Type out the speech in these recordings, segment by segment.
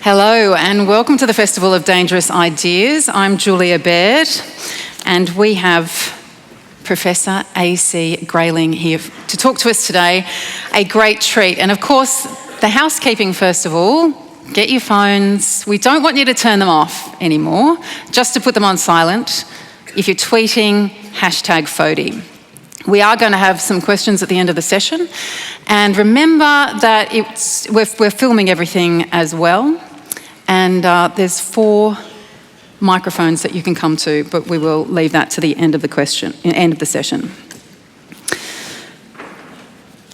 Hello and welcome to the Festival of Dangerous Ideas. I'm Julia Baird and we have Professor A.C. Grayling here to talk to us today. A great treat. And of course, the housekeeping first of all, get your phones. We don't want you to turn them off anymore, just to put them on silent. If you're tweeting, #FODI. We are going to have some questions at the end of the session. And remember that we're filming everything as well. And there's 4 microphones that you can come to, but we will leave that to the end of the session.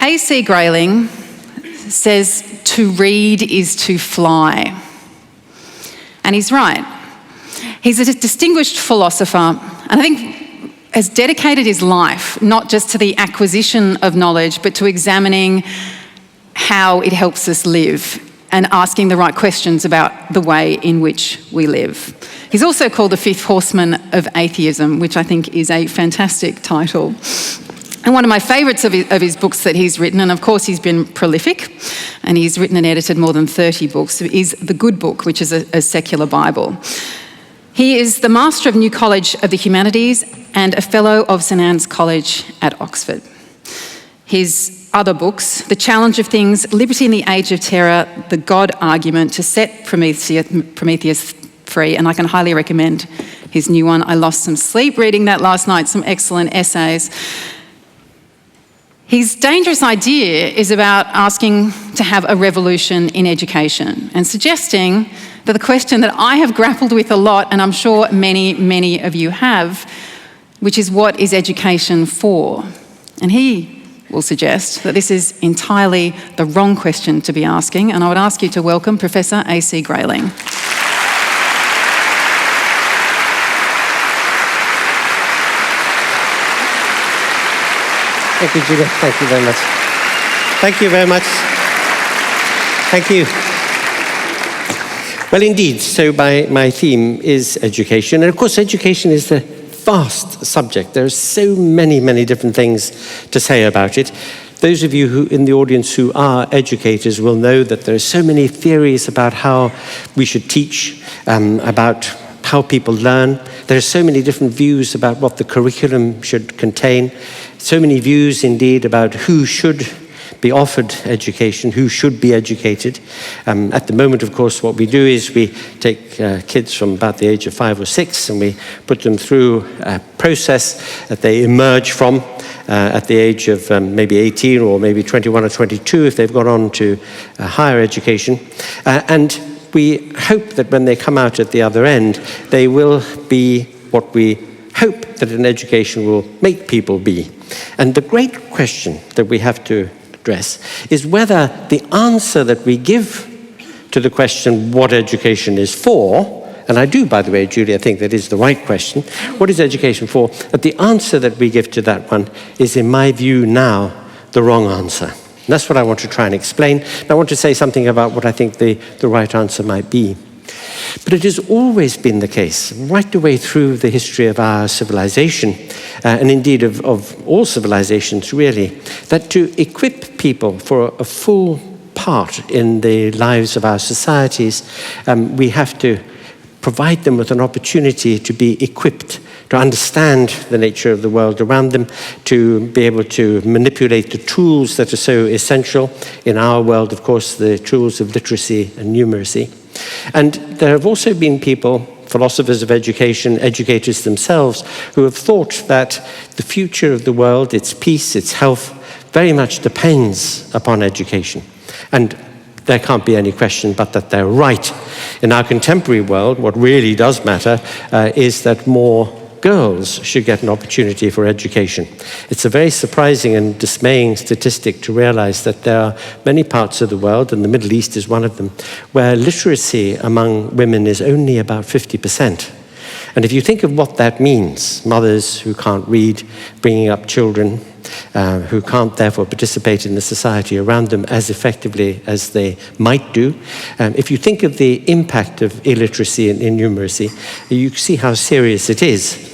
A.C. Grayling says to read is to fly. And he's right. He's a distinguished philosopher, and I think has dedicated his life not just to the acquisition of knowledge, but to examining how it helps us live and asking the right questions about the way in which we live. He's also called the 5th Horseman of Atheism, which I think is a fantastic title. And one of my favourites of his books that he's written, and of course he's been prolific, and he's written and edited more than 30 books, is The Good Book, which is a secular Bible. He is the Master of New College of the Humanities and a Fellow of St Anne's College at Oxford. His other books, The Challenge of Things, Liberty in the Age of Terror, The God Argument, to set Prometheus free, and I can highly recommend his new one. I lost some sleep reading that last night, some excellent essays. His dangerous idea is about asking to have a revolution in education and suggesting that the question that I have grappled with a lot, and I'm sure many, many of you have, which is what is education for? And he will suggest that this is entirely the wrong question to be asking, and I would ask you to welcome Professor A.C. Grayling. Thank you, Julia. Thank you very much. Thank you very much. Thank you. Well, indeed, so my theme is education. And of course, education is a vast subject. There are so many, many different things to say about it. Those of you who in the audience who are educators will know that there are so many theories about how we should teach, about how people learn. There are so many different views about what the curriculum should contain. So many views, indeed, about who should be offered education, who should be educated. At the moment, of course, what we do is we take kids from about the age of 5 or 6 and we put them through a process that they emerge from at the age of maybe 18 or maybe 21 or 22 if they've gone on to higher education. And we hope that when they come out at the other end, they will be what we hope that an education will make people be. And the great question that we have to address is whether the answer that we give to the question what education is for, and I do, by the way, Julia, think that is the right question, what is education for? But the answer that we give to that one is, in my view now, the wrong answer. And that's what I want to try and explain. And I want to say something about what I think the right answer might be. But it has always been the case, right the way through the history of our civilization, and indeed of all civilizations really, that to equip people for a full part in the lives of our societies, we have to provide them with an opportunity to be equipped to understand the nature of the world around them, to be able to manipulate the tools that are so essential in our world, of course, the tools of literacy and numeracy. And there have also been people, philosophers of education, educators themselves, who have thought that the future of the world, its peace, its health, very much depends upon education. And there can't be any question but that they're right. In our contemporary world, what really does matter is that more girls should get an opportunity for education. It's a very surprising and dismaying statistic to realize that there are many parts of the world, and the Middle East is one of them, where literacy among women is only about 50%. And if you think of what that means, mothers who can't read, bringing up children, who can't therefore participate in the society around them as effectively as they might do. If you think of the impact of illiteracy and innumeracy, you see how serious it is.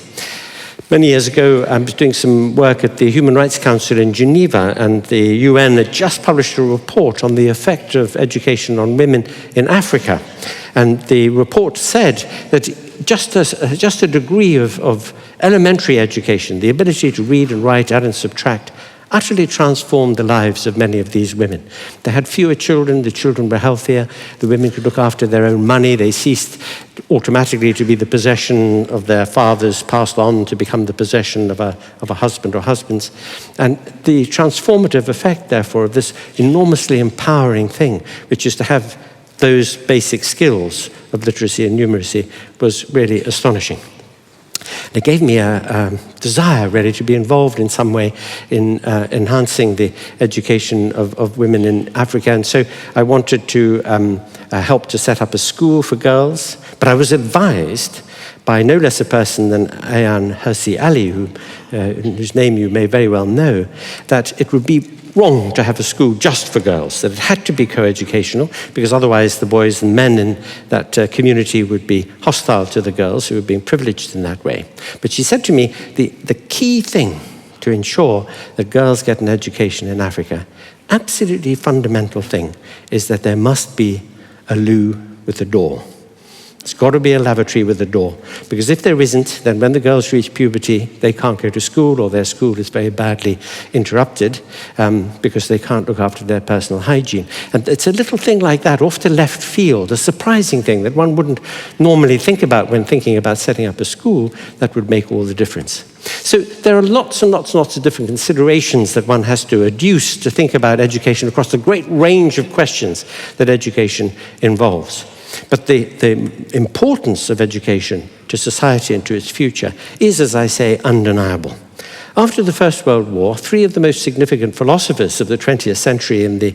Many years ago, I was doing some work at the Human Rights Council in Geneva, and the UN had just published a report on the effect of education on women in Africa. And the report said that just a degree of elementary education, the ability to read and write, add and subtract, utterly transformed the lives of many of these women. They had fewer children, the children were healthier, the women could look after their own money, they ceased automatically to be the possession of their fathers, passed on to become the possession of a husband or husbands. And the transformative effect, therefore, of this enormously empowering thing, which is to have those basic skills of literacy and numeracy, was really astonishing. It gave me a desire, really, to be involved in some way in enhancing the education of women in Africa. And so I wanted to help to set up a school for girls. But I was advised by no less a person than Ayaan Hirsi Ali, whose name you may very well know, that it would be wrong to have a school just for girls, that it had to be co-educational, because otherwise the boys and men in that community would be hostile to the girls who were being privileged in that way. But she said to me, the key thing to ensure that girls get an education in Africa, absolutely fundamental thing, is that there must be a loo with a door. It's got to be a lavatory with a door, because if there isn't, then when the girls reach puberty, they can't go to school, or their school is very badly interrupted because they can't look after their personal hygiene. And it's a little thing like that, off to left field, a surprising thing that one wouldn't normally think about when thinking about setting up a school, that would make all the difference. So there are lots and lots and lots of different considerations that one has to adduce to think about education across the great range of questions that education involves. But the importance of education to society and to its future is, as I say, undeniable. After the First World War, three of the most significant philosophers of the 20th century in the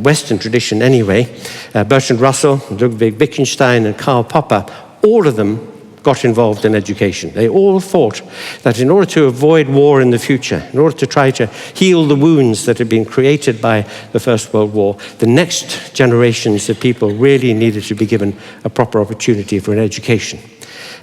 Western tradition anyway, Bertrand Russell, Ludwig Wittgenstein, and Karl Popper, all of them got involved in education. They all thought that in order to avoid war in the future, in order to try to heal the wounds that had been created by the First World War, the next generations of people really needed to be given a proper opportunity for an education.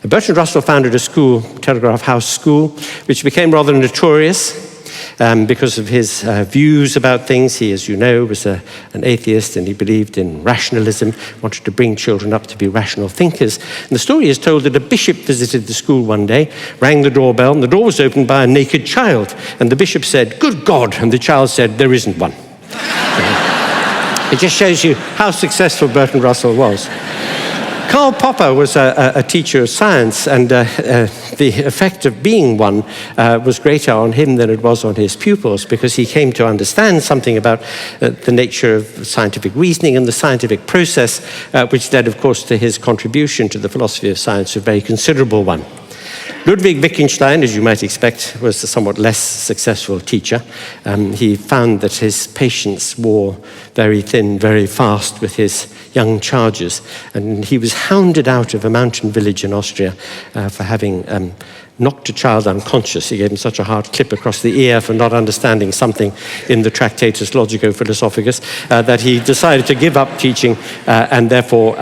Bertrand Russell founded a school, Telegraph House School, which became rather notorious because of his views about things. He, as you know, was an atheist, and he believed in rationalism, wanted to bring children up to be rational thinkers. And the story is told that a bishop visited the school one day, rang the doorbell, and the door was opened by a naked child. And the bishop said, "Good God," and the child said, "There isn't one." It just shows you how successful Bertrand Russell was. Karl Popper was a teacher of science, and the effect of being one was greater on him than it was on his pupils, because he came to understand something about the nature of scientific reasoning and the scientific process, which led, of course, to his contribution to the philosophy of science, a very considerable one. Ludwig Wittgenstein, as you might expect, was a somewhat less successful teacher. He found that his patience wore very thin, very fast with his young charges, and he was hounded out of a mountain village in Austria for having knocked a child unconscious. He gave him such a hard clip across the ear for not understanding something in the Tractatus Logico-Philosophicus that he decided to give up teaching and therefore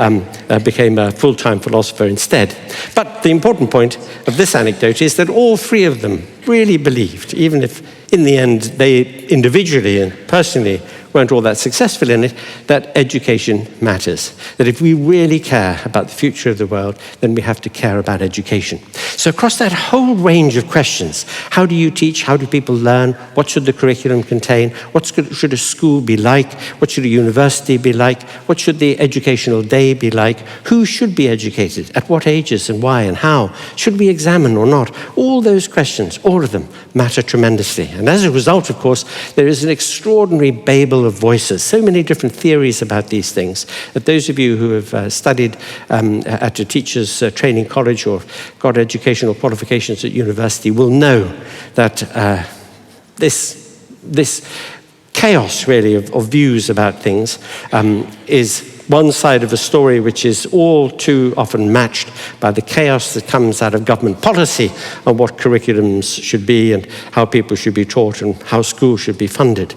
became a full-time philosopher instead. But the important point of this anecdote is that all three of them really believed, even if in the end they individually and personally weren't all that successful in it, that education matters. That if we really care about the future of the world, then we have to care about education. So across that whole range of questions, how do you teach? How do people learn? What should the curriculum contain? What should a school be like? What should a university be like? What should the educational day be like? Who should be educated? At what ages and why and how? Should we examine or not? All those questions, all of them, matter tremendously. And as a result, of course, there is an extraordinary babel of voices, so many different theories about these things, that those of you who have studied at a teacher's training college or got educational qualifications at university will know that this chaos, really, of views about things is one side of a story which is all too often matched by the chaos that comes out of government policy on what curriculums should be and how people should be taught and how schools should be funded.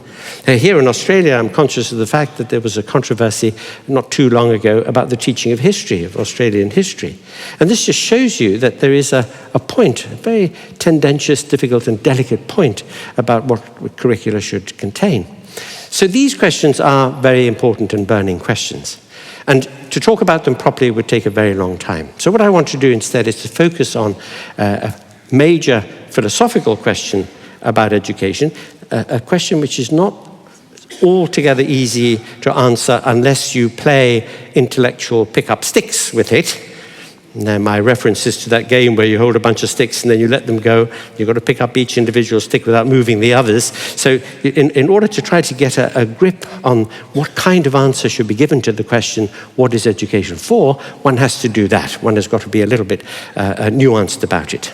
Here in Australia, I'm conscious of the fact that there was a controversy not too long ago about the teaching of history, of Australian history. And this just shows you that there is a point, a very tendentious, difficult and delicate point about what curricula should contain. So these questions are very important and burning questions. And to talk about them properly would take a very long time. So what I want to do instead is to focus on a major philosophical question about education, a question which is not altogether easy to answer unless you play intellectual pick-up sticks with it. Now, my reference is to that game where you hold a bunch of sticks and then you let them go. You've got to pick up each individual stick without moving the others. So in order to try to get a grip on what kind of answer should be given to the question, what is education for, one has to do that. One has got to be a little bit nuanced about it.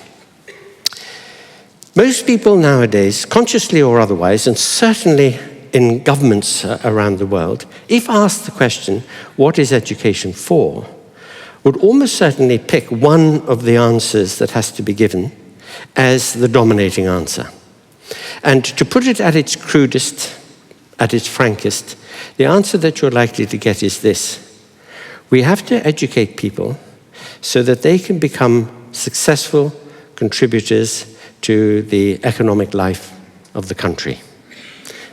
Most people nowadays, consciously or otherwise, and certainly in governments around the world, if asked the question, what is education for, would almost certainly pick one of the answers that has to be given as the dominating answer. And to put it at its crudest, at its frankest, the answer that you're likely to get is this: we have to educate people so that they can become successful contributors to the economic life of the country.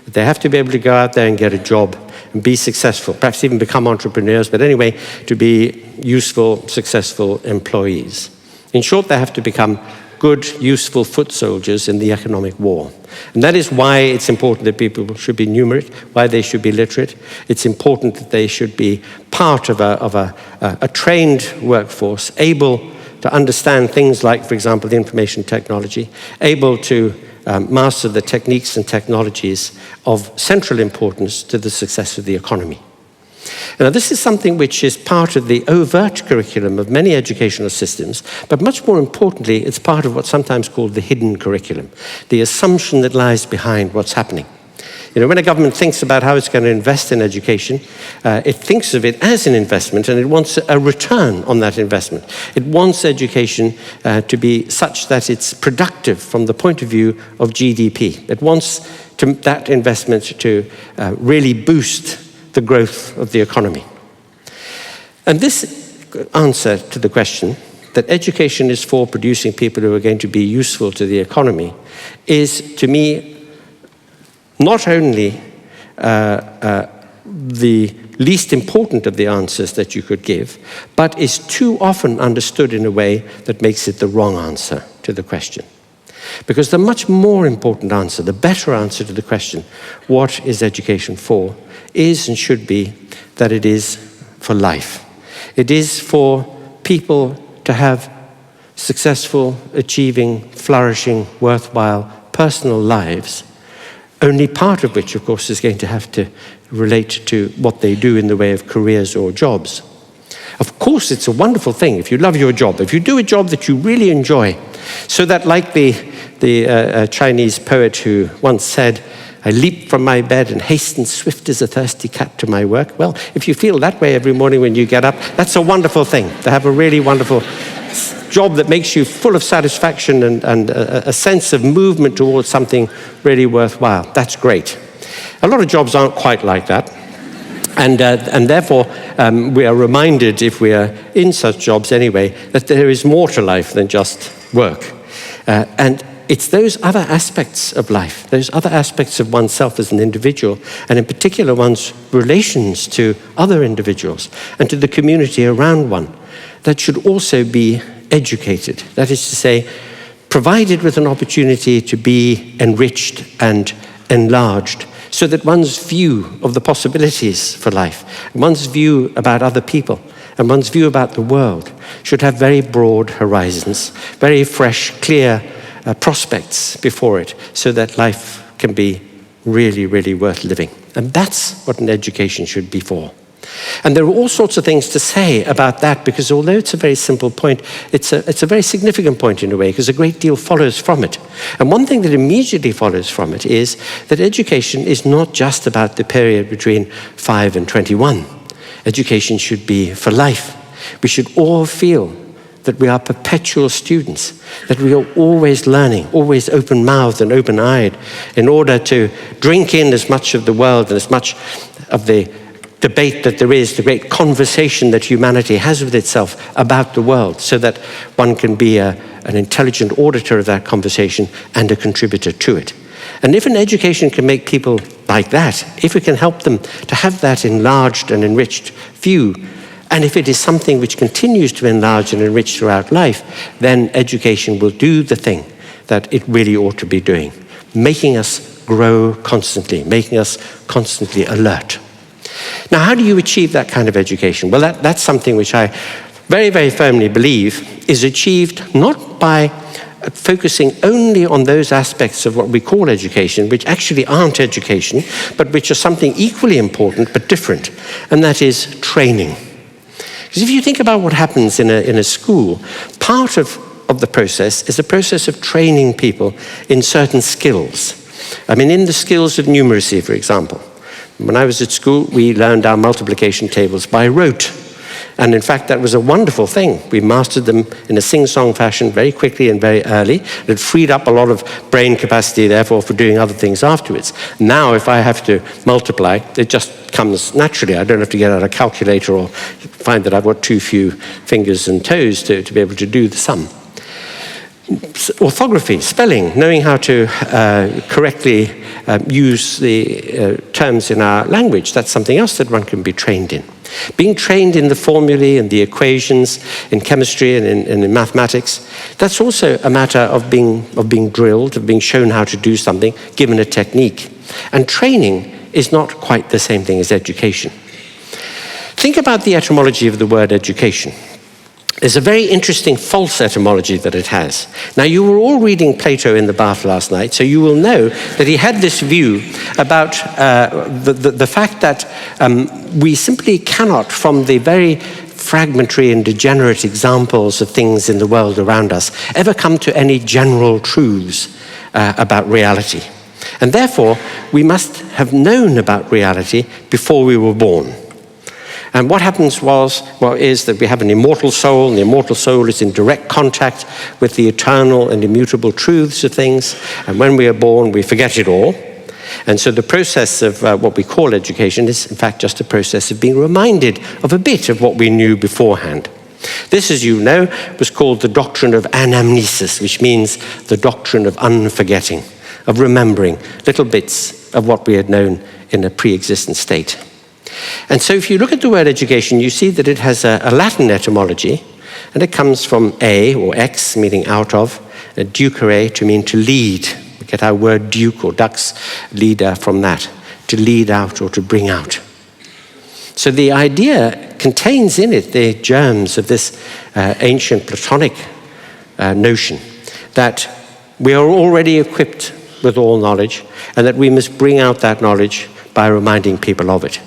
They have to be able to go out there and get a job and be successful, perhaps even become entrepreneurs, but anyway, to be useful, successful employees. In short, they have to become good, useful foot soldiers in the economic war. And that is why it's important that people should be numerate, why they should be literate. It's important that they should be part of a trained workforce, able to understand things like, for example, information technology, able to master the techniques and technologies of central importance to the success of the economy. Now, this is something which is part of the overt curriculum of many educational systems, but much more importantly, it's part of what's sometimes called the hidden curriculum, the assumption that lies behind what's happening. You know, when a government thinks about how it's going to invest in education, it thinks of it as an investment and it wants a return on that investment. It wants education to be such that it's productive from the point of view of GDP. It wants that investment to really boost the growth of the economy. And this answer to the question that education is for producing people who are going to be useful to the economy is, to me, not only the least important of the answers that you could give, but is too often understood in a way that makes it the wrong answer to the question. Because the much more important answer, the better answer to the question, what is education for, is and should be that it is for life. It is for people to have successful, achieving, flourishing, worthwhile, personal lives, only part of which, of course, is going to have to relate to what they do in the way of careers or jobs. Of course, it's a wonderful thing if you love your job, if you do a job that you really enjoy, so that, like the Chinese poet who once said, "I leap from my bed and hasten swift as a thirsty cat to my work." Well, if you feel that way every morning when you get up, that's a wonderful thing, to have a really wonderful job that makes you full of satisfaction and a sense of movement towards something really worthwhile. That's great. A lot of jobs aren't quite like that. And therefore, we are reminded, if we are in such jobs anyway, that there is more to life than just work. And it's those other aspects of life, those other aspects of oneself as an individual, and in particular one's relations to other individuals and to the community around one, that should also be educated. That is to say, provided with an opportunity to be enriched and enlarged, so that one's view of the possibilities for life, one's view about other people, and one's view about the world should have very broad horizons, very fresh, clear prospects before it, so that life can be really, really worth living. And that's what an education should be for. And there are all sorts of things to say about that, because although it's a very simple point, it's a very significant point in a way, because a great deal follows from it. And one thing that immediately follows from it is that education is not just about the period between 5 and 21. Education should be for life. We should all feel that we are perpetual students, that we are always learning, always open-mouthed and open-eyed, in order to drink in as much of the world and as much of the debate that there is, the great conversation that humanity has with itself about the world, so that one can be an intelligent auditor of that conversation and a contributor to it. And if an education can make people like that, if we can help them to have that enlarged and enriched view, and if it is something which continues to enlarge and enrich throughout life, then education will do the thing that it really ought to be doing, making us grow constantly, making us constantly alert. Now, how do you achieve that kind of education? Well, that's something which I very, very firmly believe is achieved not by focusing only on those aspects of what we call education, which actually aren't education, but which are something equally important but different, and that is training. Because if you think about what happens in a school, part of the process is the process of training people in certain skills. I mean, in the skills of numeracy, for example. When I was at school, we learned our multiplication tables by rote. And in fact, that was a wonderful thing. We mastered them in a sing-song fashion very quickly and very early. It freed up a lot of brain capacity, therefore, for doing other things afterwards. Now, if I have to multiply, it just comes naturally. I don't have to get out a calculator or find that I've got too few fingers and toes to be able to do the sum. Orthography, spelling, knowing how to correctly use the terms in our language, that's something else that one can be trained in. Being trained in the formulae and the equations, in chemistry and in mathematics, that's also a matter of being drilled, of being shown how to do something, given a technique. And training is not quite the same thing as education. Think about the etymology of the word education. There's a very interesting false etymology that it has. Now, you were all reading Plato in the bath last night, so you will know that he had this view about the fact that we simply cannot, from the very fragmentary and degenerate examples of things in the world around us, ever come to any general truths about reality. And therefore, we must have known about reality before we were born. And what happens is that we have an immortal soul, and the immortal soul is in direct contact with the eternal and immutable truths of things. And when we are born, we forget it all. And so the process of what we call education is, in fact, just a process of being reminded of a bit of what we knew beforehand. This, as you know, was called the doctrine of anamnesis, which means the doctrine of unforgetting, of remembering little bits of what we had known in a pre-existent state. And so if you look at the word education, you see that it has a Latin etymology, and it comes from a, or ex, meaning out of, ducere, to mean to lead. We get our word duke or dux, leader, from that, to lead out or to bring out. So the idea contains in it the germs of this ancient Platonic notion that we are already equipped with all knowledge, and that we must bring out that knowledge by reminding people of it.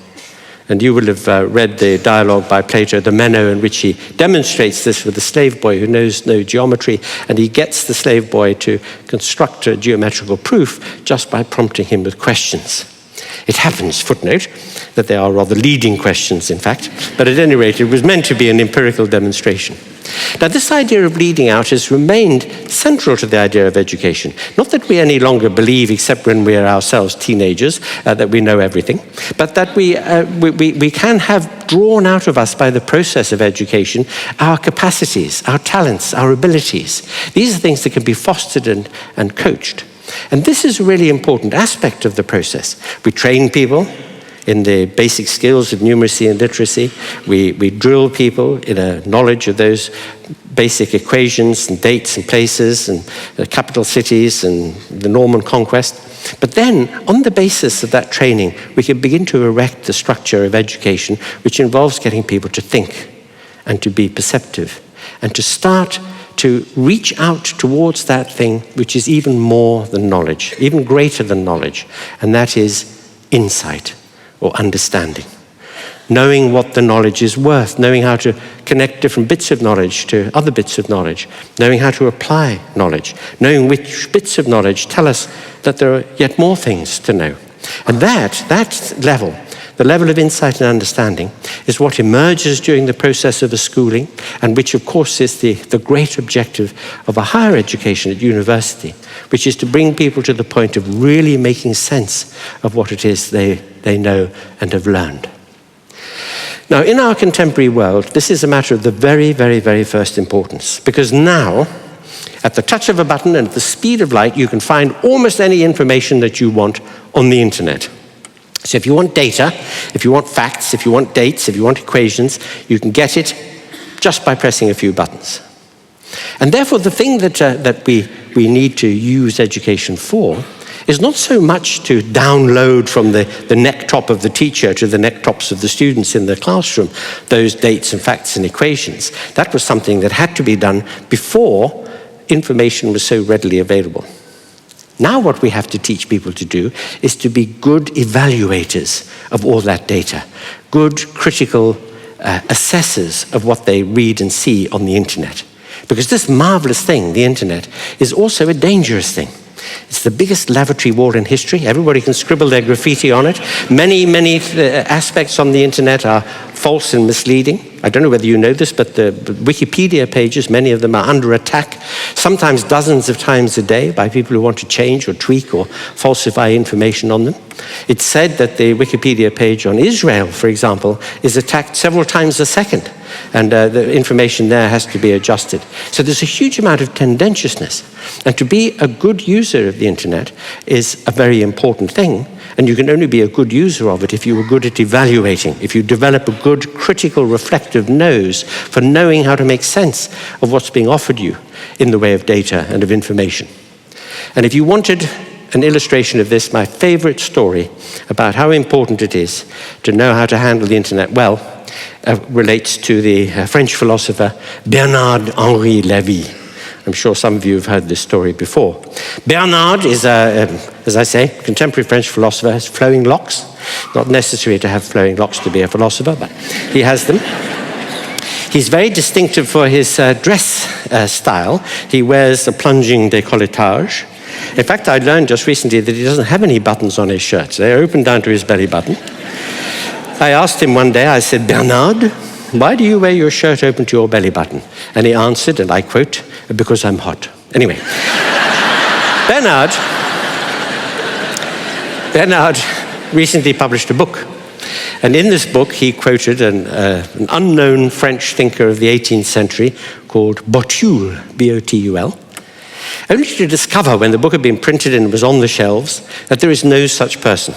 And you will have read the dialogue by Plato, the Meno, in which he demonstrates this with a slave boy who knows no geometry, and he gets the slave boy to construct a geometrical proof just by prompting him with questions. It happens, footnote, that they are rather leading questions, in fact, but at any rate, it was meant to be an empirical demonstration. Now, this idea of leading out has remained central to the idea of education. Not that we any longer believe, except when we are ourselves teenagers, that we know everything, but that we can have drawn out of us by the process of education our capacities, our talents, our abilities. These are things that can be fostered and coached. And this is a really important aspect of the process. We train people in the basic skills of numeracy and literacy. We drill people in a knowledge of those basic equations and dates and places and capital cities and the Norman conquest. But then, on the basis of that training, we can begin to erect the structure of education, which involves getting people to think and to be perceptive and to start to reach out towards that thing which is even more than knowledge, even greater than knowledge, and that is insight or understanding. Knowing what the knowledge is worth, knowing how to connect different bits of knowledge to other bits of knowledge, knowing how to apply knowledge, knowing which bits of knowledge tell us that there are yet more things to know. And that level, the level of insight and understanding, is what emerges during the process of a schooling, and which, of course, is the great objective of a higher education at university, which is to bring people to the point of really making sense of what it is they know and have learned. Now, in our contemporary world, this is a matter of the very, very, very first importance, because now, at the touch of a button and at the speed of light, you can find almost any information that you want on the internet. So if you want data, if you want facts, if you want dates, if you want equations, you can get it just by pressing a few buttons. And therefore, the thing that we need to use education for is not so much to download from the neck top of the teacher to the neck tops of the students in the classroom those dates and facts and equations. That was something that had to be done before information was so readily available. Now what we have to teach people to do is to be good evaluators of all that data, good critical assessors of what they read and see on the internet. Because this marvelous thing, the internet, is also a dangerous thing. It's the biggest lavatory wall in history. Everybody can scribble their graffiti on it. Many aspects on the internet are false and misleading. I don't know whether you know this, but the Wikipedia pages, many of them are under attack, sometimes dozens of times a day by people who want to change or tweak or falsify information on them. It's said that the Wikipedia page on Israel, for example, is attacked several times a second, and the information there has to be adjusted. So there's a huge amount of tendentiousness. And to be a good user of the internet is a very important thing. And you can only be a good user of it if you are good at evaluating, if you develop a good critical reflective nose for knowing how to make sense of what's being offered you in the way of data and of information. And if you wanted an illustration of this, my favorite story about how important it is to know how to handle the internet well relates to the French philosopher Bernard-Henri Lévy. I'm sure some of you have heard this story before. Bernard is, as I say, contemporary French philosopher, has flowing locks. Not necessary to have flowing locks to be a philosopher, but he has them. He's very distinctive for his dress style. He wears a plunging décolletage. In fact, I learned just recently that he doesn't have any buttons on his shirts. They're open down to his belly button. I asked him one day, I said, Bernard, why do you wear your shirt open to your belly button? And he answered, and I quote, because I'm hot. Anyway, Bernard recently published a book. And in this book, he quoted an unknown French thinker of the 18th century called Botul, B-O-T-U-L, only to discover when the book had been printed and was on the shelves that there is no such person.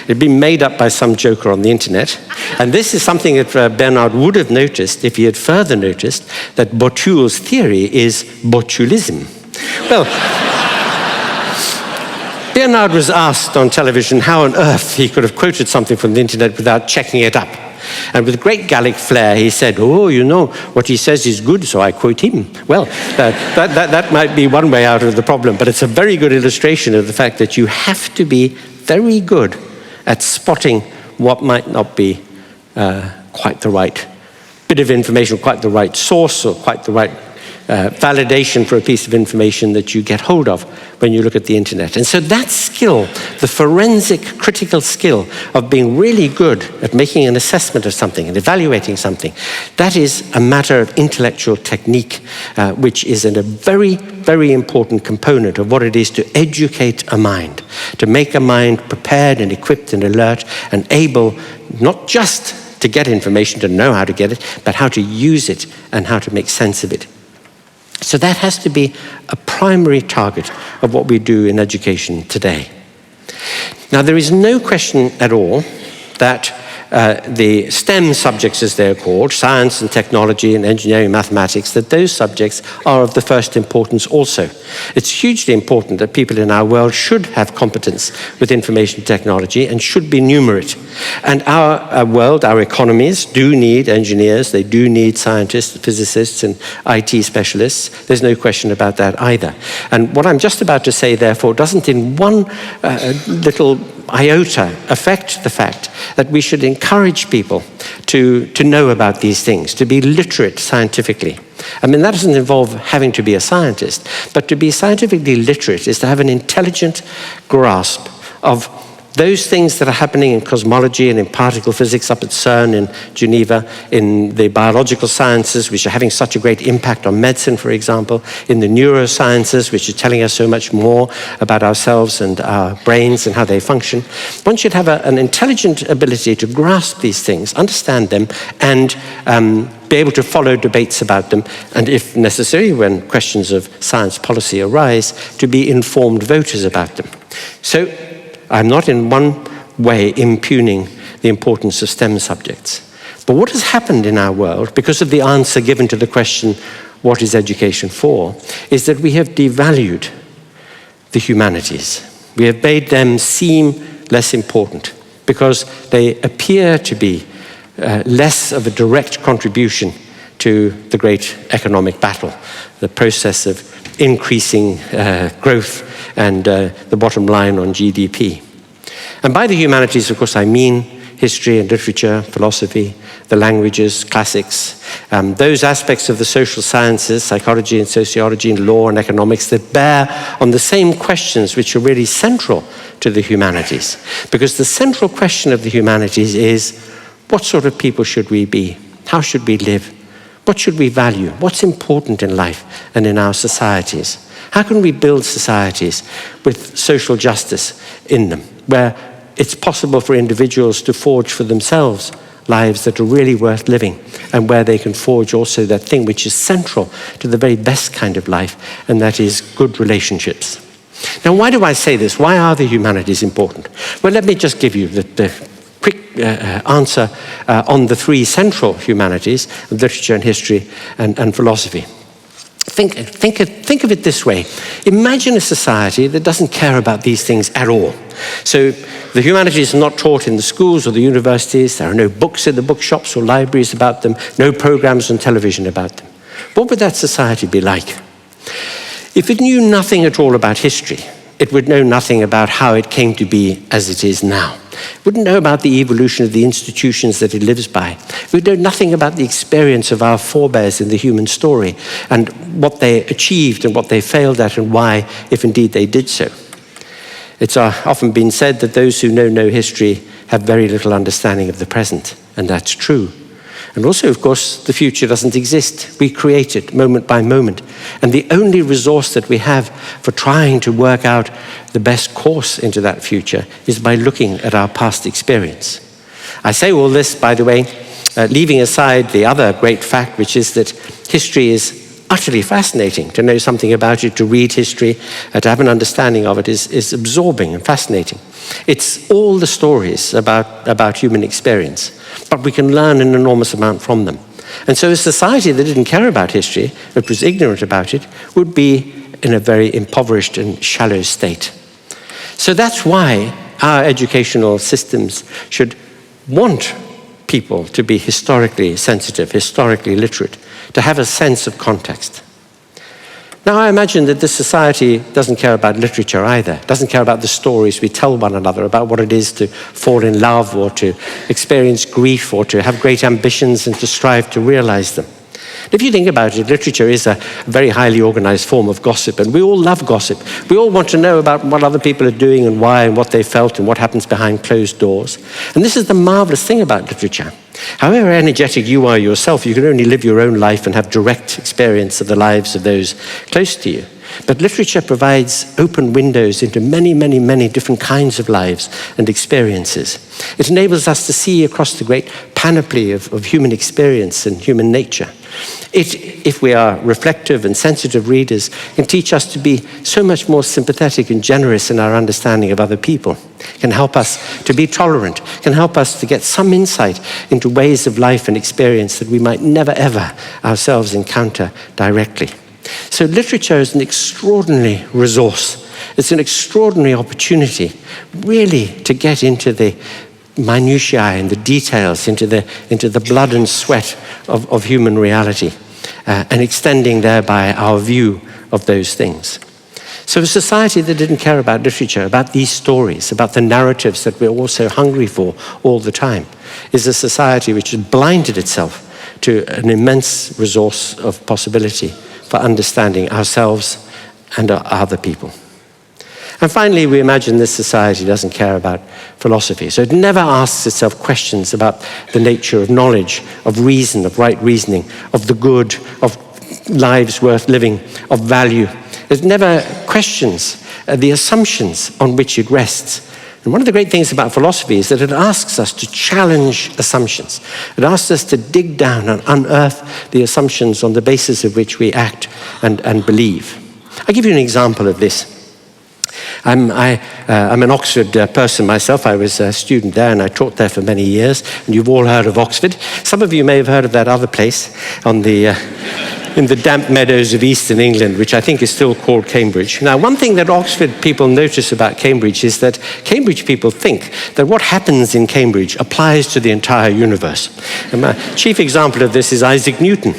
It had been made up by some joker on the internet. And this is something that Bernard would have noticed if he had further noticed that Botul's theory is botulism. Well, Bernard was asked on television how on earth he could have quoted something from the internet without checking it up. And with great Gallic flair, he said, oh, you know, what he says is good, so I quote him. Well, that might be one way out of the problem, but it's a very good illustration of the fact that you have to be very good at spotting what might not be quite the right bit of information, quite the right source, or quite the right validation for a piece of information that you get hold of when you look at the internet. And so that skill, the forensic critical skill of being really good at making an assessment of something and evaluating something, that is a matter of intellectual technique, which is a very, very important component of what it is to educate a mind, to make a mind prepared and equipped and alert and able not just to get information, to know how to get it, but how to use it and how to make sense of it. So that has to be a primary target of what we do in education today. Now, there is no question at all that the STEM subjects, as they're called, science and technology and engineering, mathematics, that those subjects are of the first importance also. It's hugely important that people in our world should have competence with information technology and should be numerate. And our world, our economies do need engineers, they do need scientists, physicists, and IT specialists. There's no question about that either. And what I'm just about to say, therefore, doesn't in one little iota affect the fact that we should encourage people to know about these things, to be literate scientifically. I mean, that doesn't involve having to be a scientist, but to be scientifically literate is to have an intelligent grasp of Those things that are happening in cosmology and in particle physics up at CERN in Geneva, in the biological sciences, which are having such a great impact on medicine, for example, in the neurosciences, which are telling us so much more about ourselves and our brains and how they function. One should have an intelligent ability to grasp these things, understand them, and be able to follow debates about them, and if necessary, when questions of science policy arise, to be informed voters about them. So I'm not in one way impugning the importance of STEM subjects. But what has happened in our world, because of the answer given to the question, what is education for, is that we have devalued the humanities. We have made them seem less important because they appear to be less of a direct contribution to the great economic battle, the process of increasing growth and the bottom line on GDP. And by the humanities, of course, I mean history and literature, philosophy, the languages, classics, those aspects of the social sciences, psychology and sociology and law and economics that bear on the same questions which are really central to the humanities. Because the central question of the humanities is, what sort of people should we be? How should we live? What should we value? What's important in life and in our societies? How can we build societies with social justice in them, where it's possible for individuals to forge for themselves lives that are really worth living, and where they can forge also that thing which is central to the very best kind of life, and that is good relationships. Now, why do I say this? Why are the humanities important? Well, let me just give you the quick answer on the three central humanities, literature and history and philosophy. Think of it this way. Imagine a society that doesn't care about these things at all. So the humanities are not taught in the schools or the universities. There are no books in the bookshops or libraries about them, no programs on television about them. What would that society be like? If it knew nothing at all about history, it would know nothing about how it came to be as it is now. It wouldn't know about the evolution of the institutions that it lives by. It would know nothing about the experience of our forebears in the human story and what they achieved and what they failed at and why, if indeed they did so. It's often been said that those who know no history have very little understanding of the present, and that's true. And also, of course, the future doesn't exist. We create it moment by moment. And the only resource that we have for trying to work out the best course into that future is by looking at our past experience. I say all this, by the way, leaving aside the other great fact, which is that history is utterly fascinating. To know something about it, to read history, to have an understanding of it is absorbing and fascinating. It's all the stories about human experience, but we can learn an enormous amount from them. And so a society that didn't care about history, that was ignorant about it, would be in a very impoverished and shallow state. So that's why our educational systems should want people to be historically sensitive, historically literate, to have a sense of context. Now, I imagine that this society doesn't care about literature either, doesn't care about the stories we tell one another about what it is to fall in love or to experience grief or to have great ambitions and to strive to realize them. If you think about it, literature is a very highly organized form of gossip, and we all love gossip. We all want to know about what other people are doing and why and what they felt and what happens behind closed doors. And this is the marvelous thing about literature. However energetic you are yourself, you can only live your own life and have direct experience of the lives of those close to you. But literature provides open windows into many, many, many different kinds of lives and experiences. It enables us to see across the great panoply of human experience and human nature. It, if we are reflective and sensitive readers, can teach us to be so much more sympathetic and generous in our understanding of other people, can help us to be tolerant, can help us to get some insight into ways of life and experience that we might never ever ourselves encounter directly. So literature is an extraordinary resource. It's an extraordinary opportunity, really, to get into the minutiae and the details, into the blood and sweat of human reality, and extending thereby our view of those things. So a society that didn't care about literature, about these stories, about the narratives that we're all so hungry for all the time, is a society which has blinded itself to an immense resource of possibility for understanding ourselves and other people. And finally, we imagine this society doesn't care about philosophy. So it never asks itself questions about the nature of knowledge, of reason, of right reasoning, of the good, of lives worth living, of value. It never questions the assumptions on which it rests. And one of the great things about philosophy is that it asks us to challenge assumptions. It asks us to dig down and unearth the assumptions on the basis of which we act and believe. I'll give you an example of this. I'm an Oxford person myself. I was a student there and I taught there for many years. And you've all heard of Oxford. Some of you may have heard of that other place on the in the damp meadows of eastern England, which I think is still called Cambridge. Now, one thing that Oxford people notice about Cambridge is that Cambridge people think that what happens in Cambridge applies to the entire universe. And my chief example of this is Isaac Newton.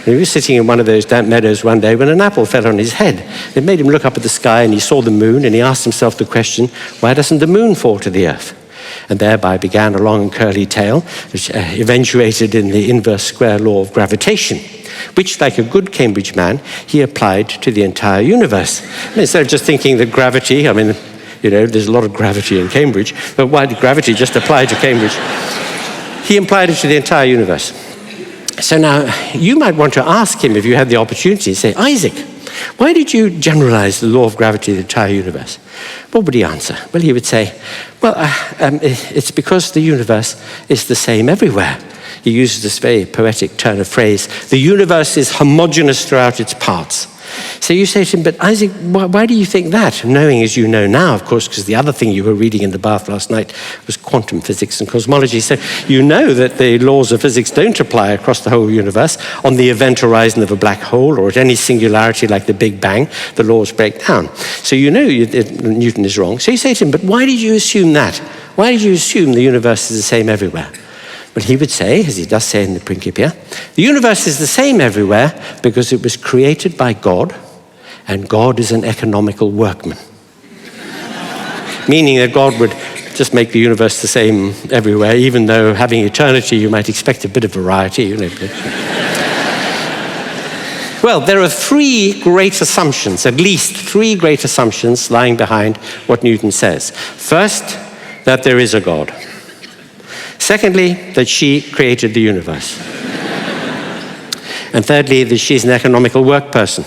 He was sitting in one of those damp meadows one day when an apple fell on his head. It made him look up at the sky and he saw the moon and he asked himself the question, why doesn't the moon fall to the earth? And thereby began a long and curly tale, which eventuated in the inverse square law of gravitation, which, like a good Cambridge man, he applied to the entire universe. And instead of just thinking that gravity, there's a lot of gravity in Cambridge, but why did gravity just apply to Cambridge? He applied it to the entire universe. So now, you might want to ask him, if you had the opportunity, say, Isaac, why did you generalize the law of gravity to the entire universe? What would he answer? Well, he would say, it's because the universe is the same everywhere. He uses this very poetic turn of phrase, the universe is homogeneous throughout its parts. So you say to him, but Isaac, why do you think that? Knowing as you know now, of course, because the other thing you were reading in the bath last night was quantum physics and cosmology. So you know that the laws of physics don't apply across the whole universe. On the event horizon of a black hole or at any singularity like the Big Bang, the laws break down. So you know Newton is wrong. So you say to him, but why did you assume that? Why did you assume the universe is the same everywhere? But he would say, as he does say in the Principia, the universe is the same everywhere because it was created by God, and God is an economical workman. Meaning that God would just make the universe the same everywhere, even though having eternity, you might expect a bit of variety. Well, there are three great assumptions, at least three great assumptions lying behind what Newton says. First, that there is a God. Secondly, that she created the universe. And thirdly, that she's an economical work person.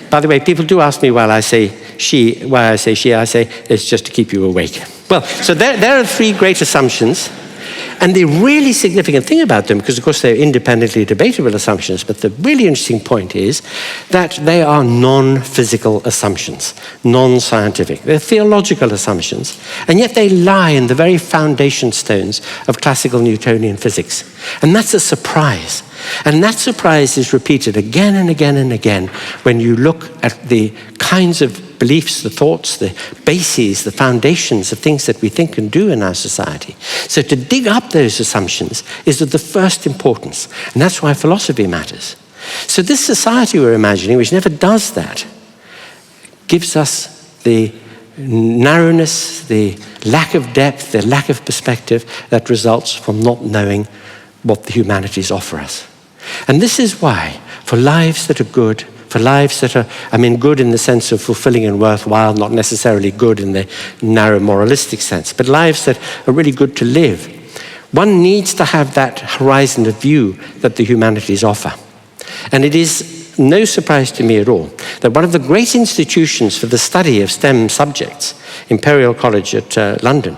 By the way, people do ask me why I say she, I say it's just to keep you awake. Well, so there are three great assumptions. And the really significant thing about them, because of course they're independently debatable assumptions, but the really interesting point is that they are non-physical assumptions, non-scientific. They're theological assumptions, and yet they lie in the very foundation stones of classical Newtonian physics. And that's a surprise. And that surprise is repeated again and again and again when you look at the kinds of beliefs, the thoughts, the bases, the foundations of things that we think and do in our society. So to dig up those assumptions is of the first importance. And that's why philosophy matters. So this society we're imagining, which never does that, gives us the narrowness, the lack of depth, the lack of perspective that results from not knowing what the humanities offer us. And this is why, for lives that are good, for lives that are, good in the sense of fulfilling and worthwhile, not necessarily good in the narrow moralistic sense, but lives that are really good to live, one needs to have that horizon of view that the humanities offer. And it is no surprise to me at all that one of the great institutions for the study of STEM subjects, Imperial College at London,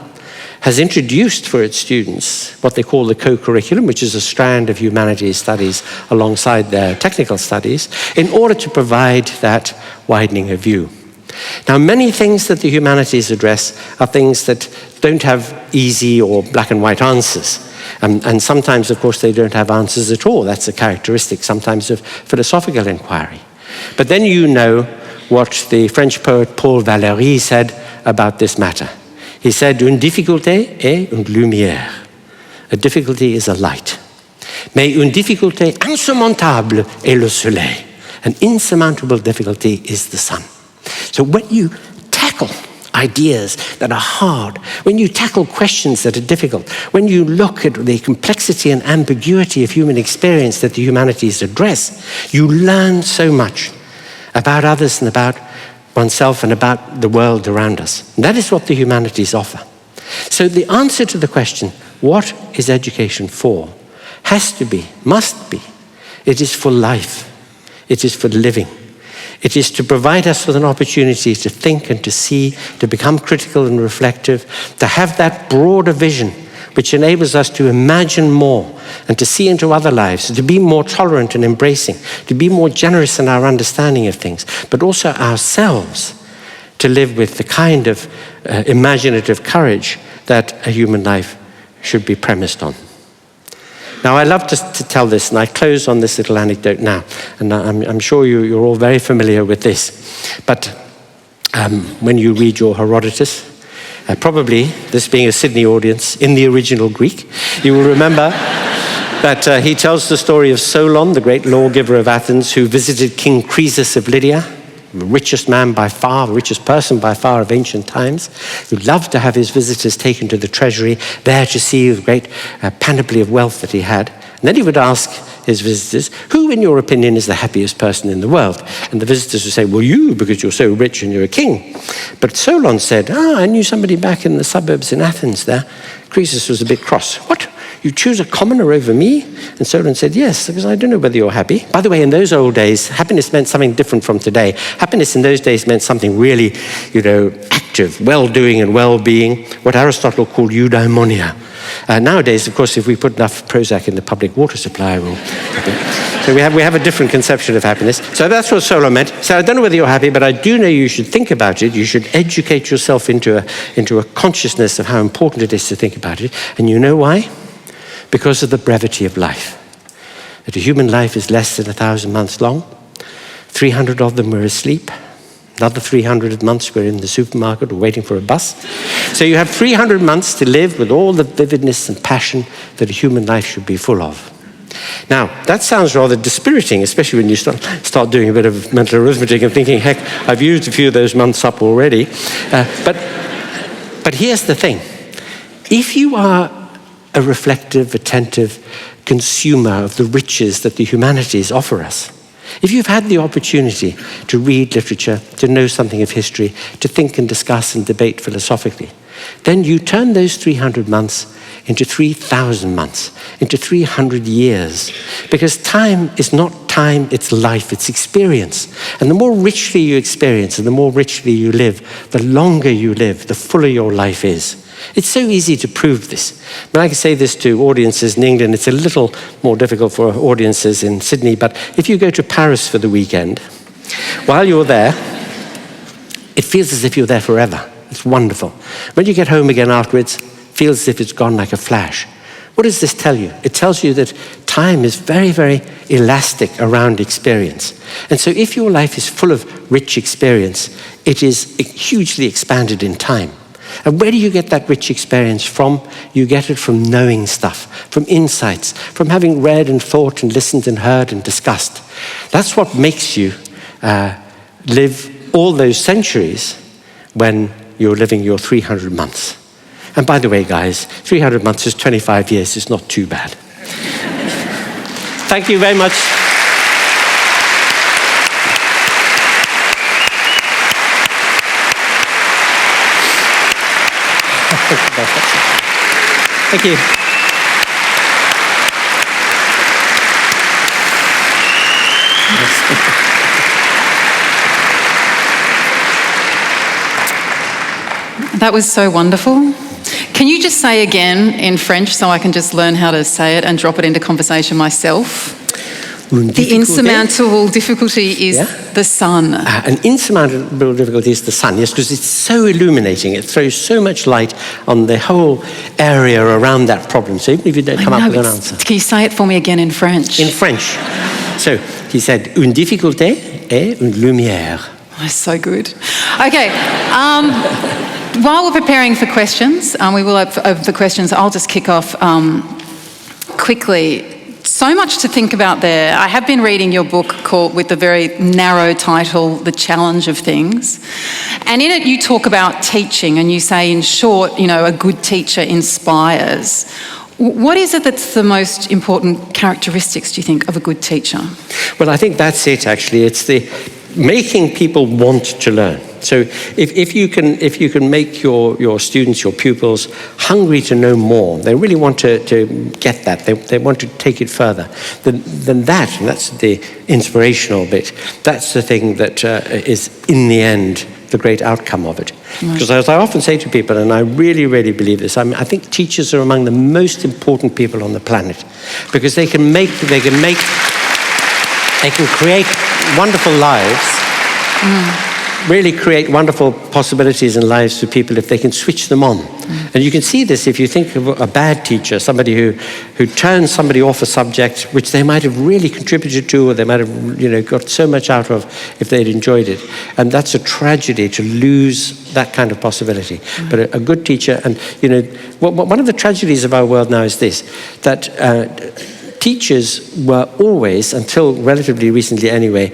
has introduced for its students what they call the co-curriculum, which is a strand of humanities studies alongside their technical studies, in order to provide that widening of view. Now, many things that the humanities address are things that don't have easy or black and white answers. And sometimes, of course, they don't have answers at all. That's a characteristic sometimes of philosophical inquiry. But then you know what the French poet Paul Valéry said about this matter. He said, une difficulté est une lumière. A difficulty is a light. Mais une difficulté insurmontable est le soleil. An insurmountable difficulty is the sun. So when you tackle ideas that are hard, when you tackle questions that are difficult, when you look at the complexity and ambiguity of human experience that the humanities address, you learn so much about others and about oneself and about the world around us. And that is what the humanities offer. So the answer to the question, what is education for, has to be, must be, it is for life. It is for living. It is to provide us with an opportunity to think and to see, to become critical and reflective, to have that broader vision which enables us to imagine more and to see into other lives, to be more tolerant and embracing, to be more generous in our understanding of things, but also ourselves to live with the kind of imaginative courage that a human life should be premised on. Now, I love to tell this, and I close on this little anecdote now, and I'm sure you're all very familiar with this. But when you read your Herodotus, probably, this being a Sydney audience, in the original Greek, you will remember that he tells the story of Solon, the great lawgiver of Athens, who visited King Croesus of Lydia, the richest man by far, the richest person by far of ancient times, who loved to have his visitors taken to the treasury, there to see the great panoply of wealth that he had. And then he would ask his visitors, who in your opinion is the happiest person in the world? And the visitors would say, well, you, because you're so rich and you're a king. But Solon said, I knew somebody back in the suburbs in Athens there. Croesus was a bit cross. What? You choose a commoner over me? And Solon said, yes, because I don't know whether you're happy. By the way, in those old days, happiness meant something different from today. Happiness in those days meant something really, active, well-doing and well-being, what Aristotle called eudaimonia. Nowadays, of course, if we put enough Prozac in the public water supply, we'll... So we have a different conception of happiness. So that's what Solon meant. So I don't know whether you're happy, but I do know you should think about it. You should educate yourself into a consciousness of how important it is to think about it. And you know why? Because of the brevity of life. That a human life is less than 1,000 months long. 300 of them were asleep. Another 300 months were in the supermarket or waiting for a bus. So you have 300 months to live with all the vividness and passion that a human life should be full of. Now, that sounds rather dispiriting, especially when you start doing a bit of mental arithmetic and thinking, heck, I've used a few of those months up already. But here's the thing. If you are a reflective, attentive consumer of the riches that the humanities offer us, if you've had the opportunity to read literature, to know something of history, to think and discuss and debate philosophically, then you turn those 300 months into 3,000 months, into 300 years. Because time is not time, it's life, it's experience. And the more richly you experience and the more richly you live, the longer you live, the fuller your life is. It's so easy to prove this. But I can say this to audiences in England. It's a little more difficult for audiences in Sydney. But if you go to Paris for the weekend, while you're there, it feels as if you're there forever. It's wonderful. When you get home again afterwards, it feels as if it's gone like a flash. What does this tell you? It tells you that time is very, very elastic around experience. And so if your life is full of rich experience, it is hugely expanded in time. And where do you get that rich experience from? You get it from knowing stuff, from insights, from having read and thought and listened and heard and discussed. That's what makes you live all those centuries when you're living your 300 months. And by the way, guys, 300 months is 25 years. It's not too bad. Thank you very much. Thank you. That was so wonderful. Can you just say again in French so I can just learn how to say it and drop it into conversation myself? The insurmountable difficulty is the sun. An insurmountable difficulty is the sun, yes, because it's so illuminating. It throws so much light on the whole area around that problem. So even if you don't come up with an answer. Can you say it for me again in French? In French. So he said, une difficulté est une lumière. Oh, that's so good. Okay. While we're preparing for questions, we will have the questions. I'll just kick off quickly. So much to think about there. I have been reading your book with the very narrow title, The Challenge of Things. And in it you talk about teaching and you say, in short, a good teacher inspires. What is it that's the most important characteristics, do you think, of a good teacher? Well, I think that's it, actually. It's making people want to learn. So if you can make your students, your pupils, hungry to know more, they really want to get that, they want to take it further, then that, and that's the inspirational bit, that's the thing that is, in the end, the great outcome of it. Because as I often say to people, and I really, really believe this, I think teachers are among the most important people on the planet, because they can create wonderful lives, really create wonderful possibilities in lives for people if they can switch them on. And you can see this if you think of a bad teacher, somebody who turns somebody off a subject which they might have really contributed to, or they might have got so much out of if they'd enjoyed it. And that's a tragedy, to lose that kind of possibility. But a good teacher, and one of the tragedies of our world now is this, that teachers were always, until relatively recently anyway,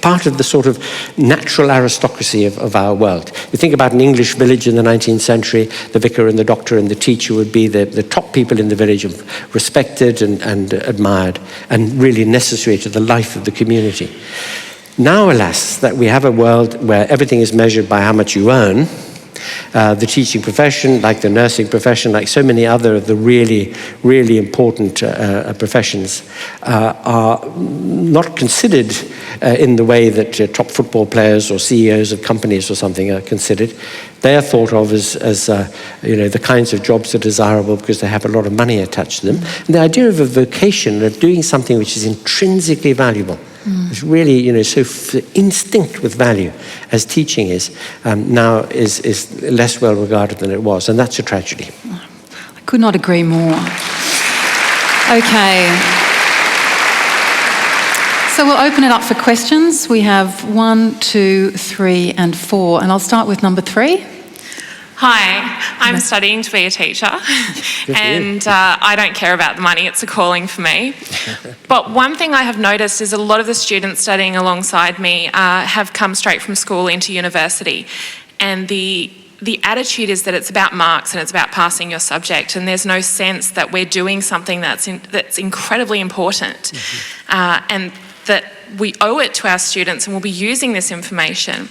part of the sort of natural aristocracy of our world. You think about an English village in the 19th century, the vicar and the doctor and the teacher would be the top people in the village, respected and admired, and really necessary to the life of the community. Now, alas, that we have a world where everything is measured by how much you earn, the teaching profession, like the nursing profession, like so many other of the really, really important professions, are not considered in the way that top football players or CEOs of companies or something are considered. They are thought of as the kinds of jobs that are desirable because they have a lot of money attached to them. And the idea of a vocation, of doing something which is intrinsically valuable, it's really, so instinct with value, as teaching is, now is less well regarded than it was, and that's a tragedy. I could not agree more. Okay. So we'll open it up for questions. We have 1, 2, 3, and 4, and I'll start with number 3. Hi, I'm studying to be a teacher, and I don't care about the money, it's a calling for me. But one thing I have noticed is a lot of the students studying alongside me have come straight from school into university, and the attitude is that it's about marks and it's about passing your subject, and there's no sense that we're doing something that's incredibly important, and that we owe it to our students and we'll be using this information.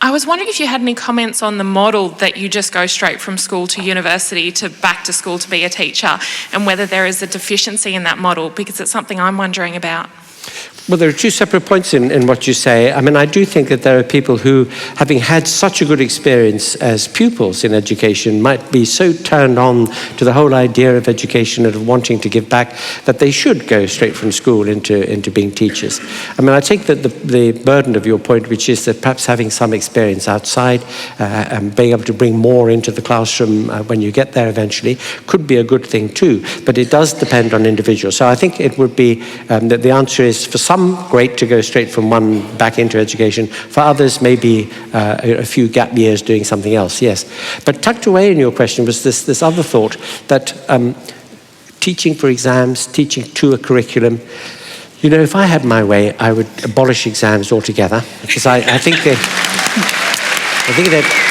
I was wondering if you had any comments on the model that you just go straight from school to university to back to school to be a teacher, and whether there is a deficiency in that model, because it's something I'm wondering about. Well, there are two separate points in what you say. I mean, I do think that there are people who, having had such a good experience as pupils in education, might be so turned on to the whole idea of education and of wanting to give back that they should go straight from school into being teachers. I mean, I take the burden of your point, which is that perhaps having some experience outside and being able to bring more into the classroom when you get there eventually could be a good thing too, but it does depend on individuals. So I think it would be that the answer is, for some, great to go straight from one back into education. For others, maybe a few gap years doing something else, yes. But tucked away in your question was this other thought that teaching for exams, teaching to a curriculum, if I had my way, I would abolish exams altogether, because I think that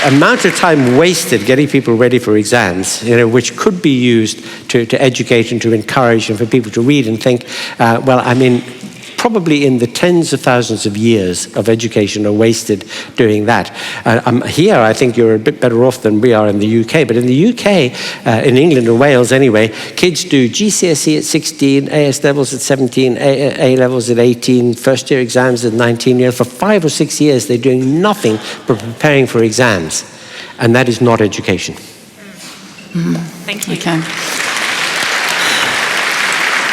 amount of time wasted getting people ready for exams, which could be used to educate and to encourage and for people to read and think, probably in the tens of thousands of years of education are wasted doing that. Here, I think you're a bit better off than we are in the UK, but in the UK, in England and Wales anyway, kids do GCSE at 16, AS levels at 17, A levels at 18, first year exams at 19 For 5 or 6 years, they're doing nothing but preparing for exams, and that is not education. Thank you. Okay.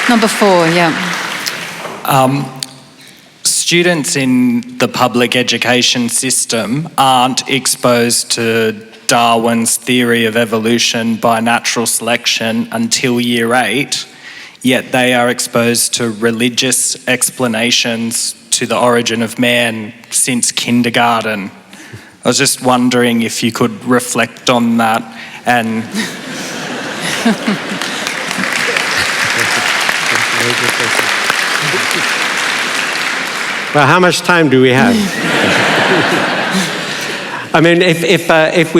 Number 4, yeah. Students in the public education system aren't exposed to Darwin's theory of evolution by natural selection until year 8, yet they are exposed to religious explanations to the origin of man since kindergarten. I was just wondering if you could reflect on that and... Well, how much time do we have? I mean, if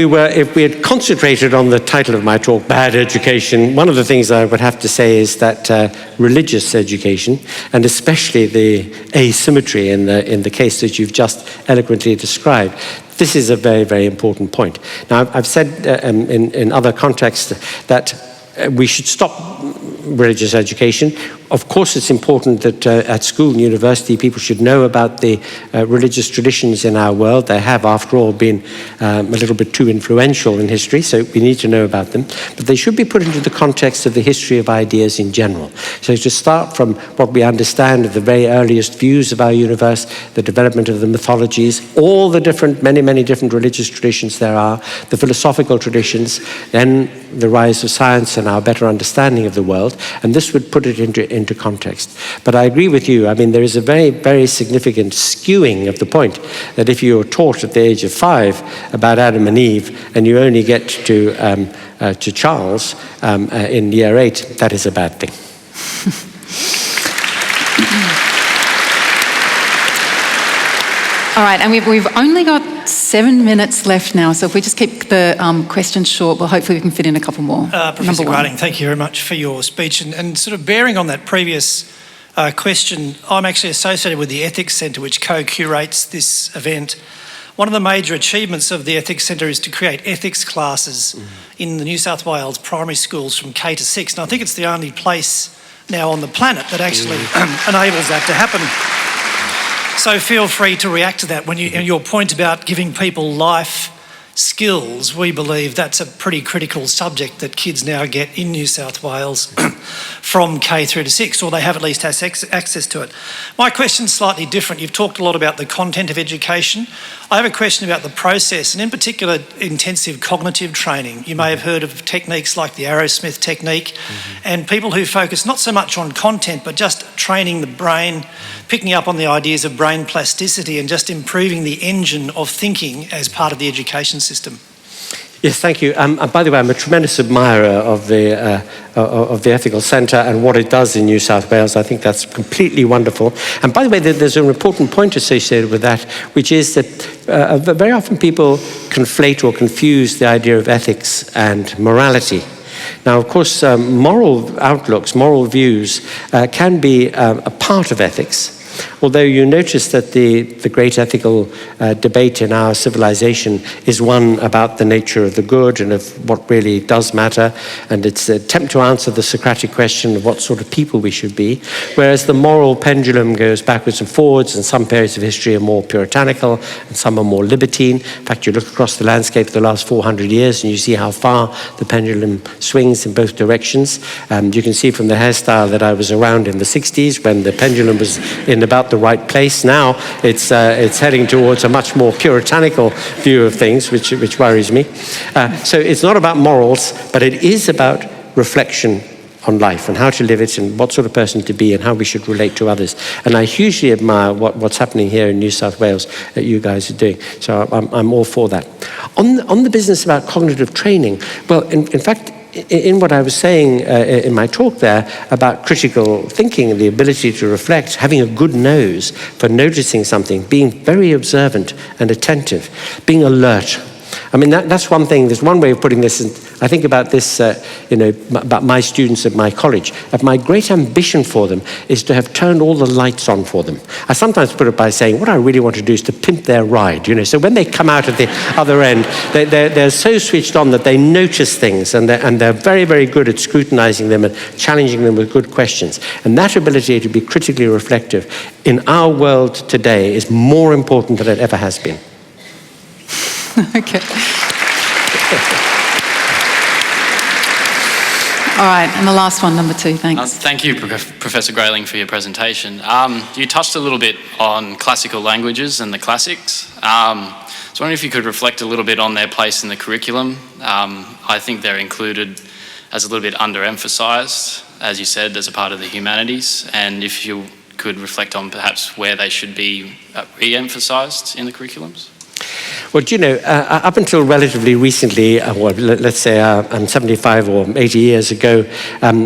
we had concentrated on the title of my talk, bad education, one of the things I would have to say is that religious education, and especially the asymmetry in the case that you've just eloquently described, this is a very, very important point. Now, I've said in other contexts that we should stop religious education. Of course, it's important that at school and university people should know about the religious traditions in our world. They have, after all, been a little bit too influential in history, so we need to know about them. But they should be put into the context of the history of ideas in general. So to start from what we understand of the very earliest views of our universe, the development of the mythologies, all the different, many, many different religious traditions there are, the philosophical traditions, then the rise of science and our better understanding of the world, and this would put it into context. But I agree with you. I mean, there is a very, very significant skewing of the point that if you're taught at the age of 5 about Adam and Eve, and you only get to Charles in year 8, that is a bad thing. All right, and we've only got 7 minutes left now, so if we just keep the questions short, well, hopefully we can fit in a couple more. Professor Grayling, thank you very much for your speech. And sort of bearing on that previous question, I'm actually associated with the Ethics Centre, which co-curates this event. One of the major achievements of the Ethics Centre is to create ethics classes in the New South Wales primary schools from K to 6. And I think it's the only place now on the planet that actually enables that to happen. So feel free to react to that. When your point about giving people life skills, we believe that's a pretty critical subject that kids now get in New South Wales from K through to 6, or they have at least access to it. My question's slightly different. You've talked a lot about the content of education. I have a question about the process, and in particular, intensive cognitive training. You may have heard of techniques like the Arrowsmith technique, and people who focus not so much on content, but just training the brain, picking up on the ideas of brain plasticity and just improving the engine of thinking as part of the education system. Yes, thank you. By the way, I'm a tremendous admirer of the Ethical Centre and what it does in New South Wales. I think that's completely wonderful. And by the way, there's an important point associated with that, which is that very often people conflate or confuse the idea of ethics and morality. Now, of course, moral outlooks, moral views can be a part of ethics. Although you notice that the great ethical debate in our civilization is one about the nature of the good and of what really does matter, and it's an attempt to answer the Socratic question of what sort of people we should be, whereas the moral pendulum goes backwards and forwards, and some periods of history are more puritanical and some are more libertine. In fact, you look across the landscape for the last 400 years and you see how far the pendulum swings in both directions. You can see from the hairstyle that I was around in the 60s when the pendulum was in about the right place. Now it's heading towards a much more puritanical view of things, which worries me. So it's not about morals, but it is about reflection on life and how to live it and what sort of person to be and how we should relate to others. And I hugely admire what's happening here in New South Wales that you guys are doing. So I'm all for that. On the business about cognitive training, well, in fact, in what I was saying in my talk there about critical thinking and the ability to reflect, having a good nose for noticing something, being very observant and attentive, being alert. I mean, that's one thing. There's one way of putting this, and I think about this, about my students at my college. My great ambition for them is to have turned all the lights on for them. I sometimes put it by saying, what I really want to do is to pimp their ride, So when they come out at the other end, they're so switched on that they notice things, and they're very, very good at scrutinizing them and challenging them with good questions. And that ability to be critically reflective in our world today is more important than it ever has been. Okay. All right, and the last one, number 2, thanks. Thank you, Professor Grayling, for your presentation. You touched a little bit on classical languages and the classics. I was wondering if you could reflect a little bit on their place in the curriculum. I think they're included as a little bit underemphasised, as you said, as a part of the humanities, and if you could reflect on perhaps where they should be re-emphasised in the curriculums. Well, do you know, up until relatively recently, let's say 75 or 80 years ago,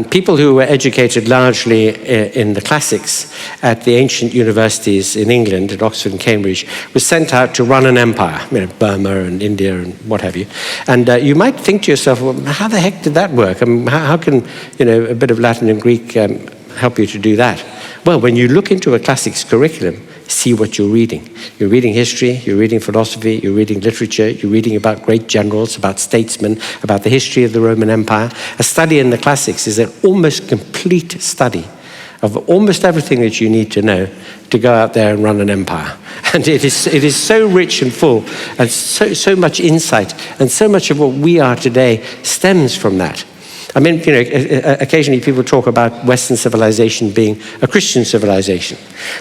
people who were educated largely in the classics at the ancient universities in England, at Oxford and Cambridge, were sent out to run an empire, Burma and India and what have you. And you might think to yourself, well, how the heck did that work? I mean, how can, a bit of Latin and Greek help you to do that? Well, when you look into a classics curriculum, see what you're reading. You're reading history, you're reading philosophy, you're reading literature, you're reading about great generals, about statesmen, about the history of the Roman Empire. A study in the classics is an almost complete study of almost everything that you need to know to go out there and run an empire. And it is so rich and full, and so much insight, and so much of what we are today stems from that. I mean, occasionally people talk about Western civilization being a Christian civilization.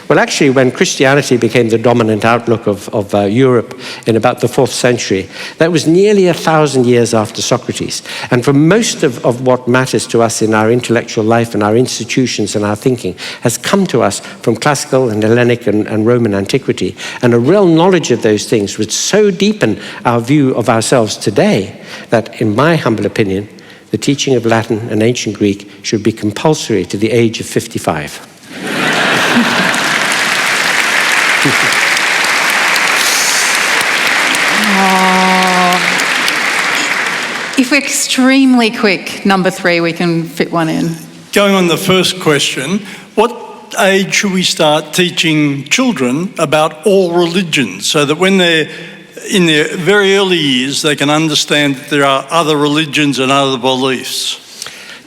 Well, actually, when Christianity became the dominant outlook of Europe in about the 4th century, that was nearly 1,000 years after Socrates. And for most of what matters to us in our intellectual life and our institutions and our thinking has come to us from classical and Hellenic and Roman antiquity. And a real knowledge of those things would so deepen our view of ourselves today that, in my humble opinion, the teaching of Latin and ancient Greek should be compulsory to the age of 55. If we're extremely quick, number 3, we can fit one in. Going on the first question, what age should we start teaching children about all religions so that when they're in their very early years, they can understand that there are other religions and other beliefs?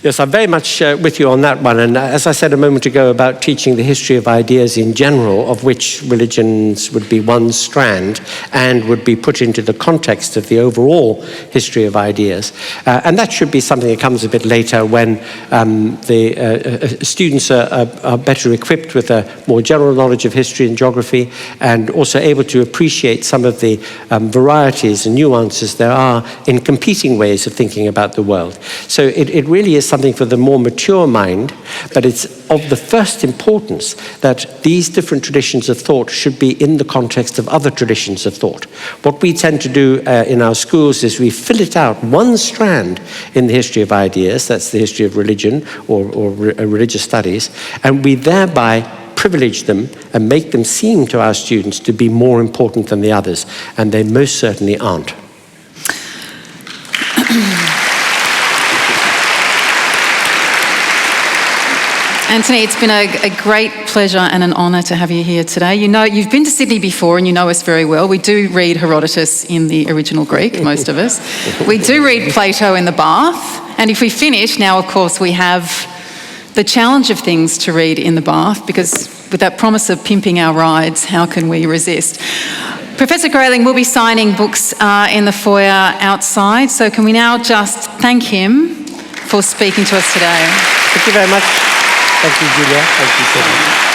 Yes, I'm very much with you on that one. And as I said a moment ago about teaching the history of ideas in general, of which religions would be one strand and would be put into the context of the overall history of ideas. And that should be something that comes a bit later when the students are better equipped with a more general knowledge of history and geography, and also able to appreciate some of the varieties and nuances there are in competing ways of thinking about the world. So it really is something for the more mature mind, but it's of the first importance that these different traditions of thought should be in the context of other traditions of thought. What we tend to do in our schools is we fill it out one strand in the history of ideas, that's the history of religion or religious studies, and we thereby privilege them and make them seem to our students to be more important than the others, and they most certainly aren't. Anthony, it's been a great pleasure and an honour to have you here today. You've been to Sydney before and you know us very well. We do read Herodotus in the original Greek, most of us. We do read Plato in the bath. And if we finish, now of course we have the challenge of things to read in the bath, because with that promise of pimping our rides, how can we resist? Professor Grayling will be signing books in the foyer outside. So can we now just thank him for speaking to us today? Thank you very much. Thank you, Julia. Thank you so much.